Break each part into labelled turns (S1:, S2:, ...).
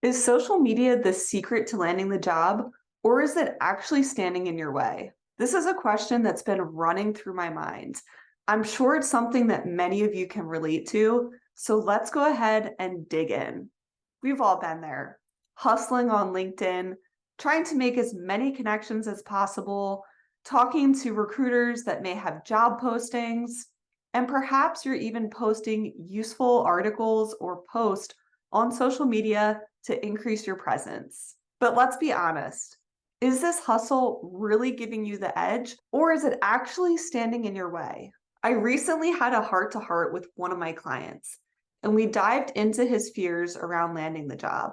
S1: Is social media the secret to landing the job, or is it actually standing in your way? This is a question that's been running through my mind. I'm sure it's something that many of you can relate to, so let's go ahead and dig in. We've all been there, hustling on LinkedIn, trying to make as many connections as possible, talking to recruiters that may have job postings, and perhaps you're even posting useful articles or posts on social media to increase your presence. But let's be honest, is this hustle really giving you the edge, or is it actually standing in your way? I recently had a heart to heart with one of my clients, and we dived into his fears around landing the job.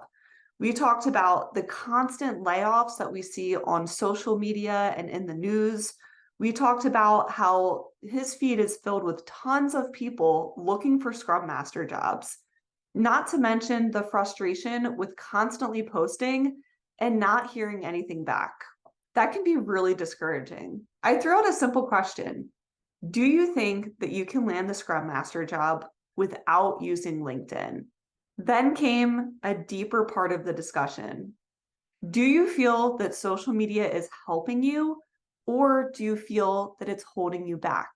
S1: We talked about the constant layoffs that we see on social media and in the news. We talked about how his feed is filled with tons of people looking for Scrum Master jobs. Not to mention the frustration with constantly posting and not hearing anything back. That can be really discouraging. I threw out a simple question. Do you think that you can land the Scrum Master job without using LinkedIn? Then came a deeper part of the discussion. Do you feel that social media is helping you, or do you feel that it's holding you back?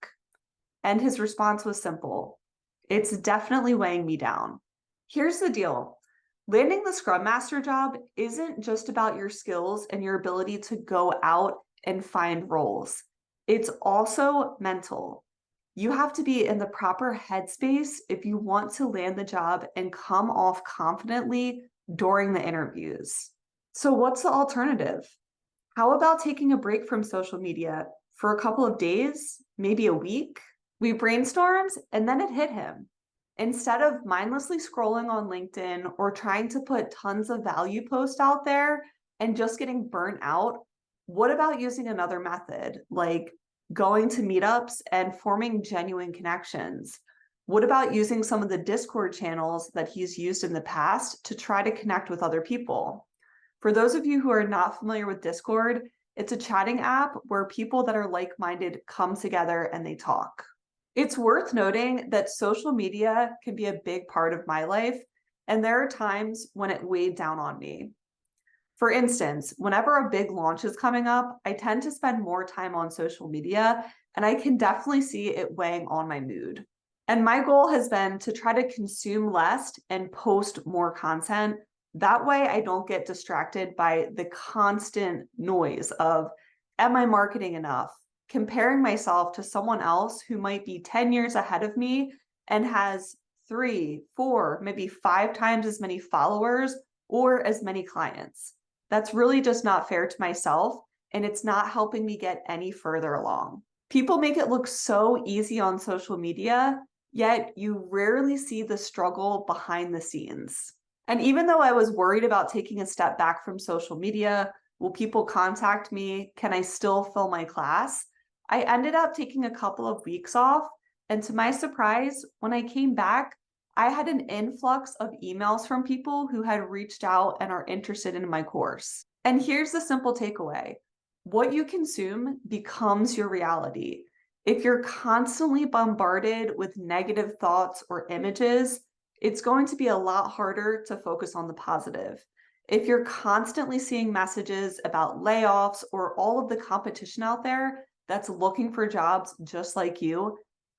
S1: And his response was simple. It's definitely weighing me down. Here's the deal. Landing the Scrum Master job isn't just about your skills and your ability to go out and find roles. It's also mental. You have to be in the proper headspace if you want to land the job and come off confidently during the interviews. So what's the alternative? How about taking a break from social media for a couple of days, maybe a week? We brainstormed and then it hit him. Instead of mindlessly scrolling on LinkedIn or trying to put tons of value posts out there and just getting burnt out, what about using another method like going to meetups and forming genuine connections? What about using some of the Discord channels that he's used in the past to try to connect with other people? For those of you who are not familiar with Discord, it's a chatting app where people that are like-minded come together and they talk. It's worth noting that social media can be a big part of my life, and there are times when it weighed down on me. For instance, whenever a big launch is coming up, I tend to spend more time on social media, and I can definitely see it weighing on my mood. And my goal has been to try to consume less and post more content. That way I don't get distracted by the constant noise of, am I marketing enough? Comparing myself to someone else who might be 10 years ahead of me and has 3, 4, maybe 5 times as many followers or as many clients. That's really just not fair to myself, and it's not helping me get any further along. People make it look so easy on social media, yet you rarely see the struggle behind the scenes. And even though I was worried about taking a step back from social media, will people contact me? Can I still fill my class? I ended up taking a couple of weeks off, and to my surprise, when I came back, I had an influx of emails from people who had reached out and are interested in my course. And here's the simple takeaway. What you consume becomes your reality. If you're constantly bombarded with negative thoughts or images, it's going to be a lot harder to focus on the positive. If you're constantly seeing messages about layoffs or all of the competition out there that's looking for jobs just like you,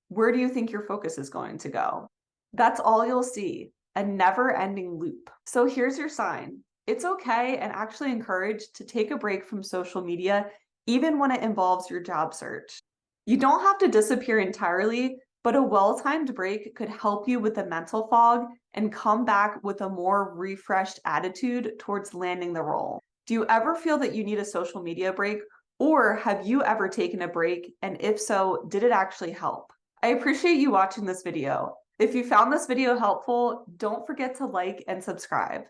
S1: where do you think your focus is going to go? That's all you'll see, a never-ending loop. So here's your sign. It's okay and actually encouraged to take a break from social media, even when it involves your job search. You don't have to disappear entirely, but a well-timed break could help you with the mental fog and come back with a more refreshed attitude towards landing the role. Do you ever feel that you need a social media break, or have you ever taken a break? And if so, did it actually help? I appreciate you watching this video. If you found this video helpful, don't forget to like and subscribe.